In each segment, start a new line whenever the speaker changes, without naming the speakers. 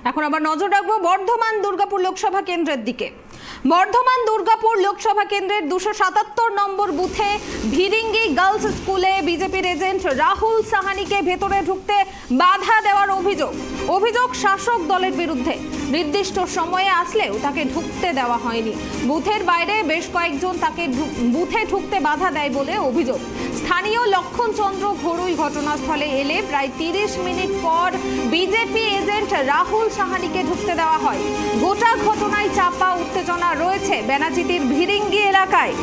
এখন আবার নজর রাখবো বর্ধমান দুর্গাপুর লোকসভা কেন্দ্রের দিকে। বর্ধমান দুর্গাপুর লোকসভা কেন্দ্রের 277 নম্বর বুথে ভিরিঙ্গি গার্লস স্কুলে বিজেপির এজেন্ট রাহুল সাহানিকে ভেতরে ঢুকতে বাধা দেওয়ার অভিযোগ শাসক দলের বিরুদ্ধে। নির্দিষ্ট সময়ে আসলেও তাকে ঢুকতে দেওয়া হয়নি। বুথের বাইরে বেশ কয়েকজন তাকে বুথে ঢুকতে বাধা দেয় বলে অভিযোগ। স্থানীয় লক্ষণ চন্দ্র ঘড়ুই ঘটনাস্থলে এলে প্রায় 30 মিনিট পর বিজেপি এজেন্ট রাহুল সাহানিকে ঢুকতে দেওয়া হয়। গোটা ঘটনায় চাপা উত্তেজনা রয়েছে বেনাচিতির ভিরিঙ্গি এলাকায়।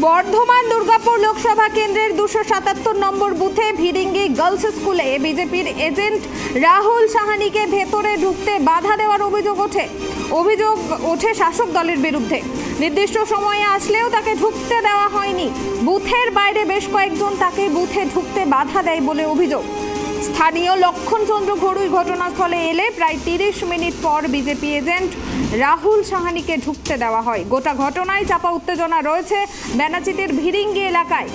বর্ধমান দুর্গাপুর লোকসভা কেন্দ্রের 277 নম্বর বুথে ভিরিঙ্গি গার্লস স্কুলে বিজেপির এজেন্ট রাহুল সাহানিকে ভেতরে ঢুকতে বাধা দেওয়ার অভিযোগ ওঠে শাসক দলের বিরুদ্ধে। নির্দিষ্ট সময়ে আসলেও তাকে ঢুকতে দেওয়া হয়নি। বুথের বাইরে বেশ কয়েকজন তাকে বুথে ঢুকতে বাধা দেয় বলে অভিযোগ। স্থানীয় লক্ষণ চন্দ্র ঘড়ুই ঘটনাস্থলে এলে প্রায় 30 মিনিট পর বিজেপি এজেন্ট রাহুল সাহানিকে ঢুকতে দেওয়া হয়। গোটা ঘটনায় চাপা উত্তেজনা রয়েছে বেনাচিতির ভিরিঙ্গি এলাকায়।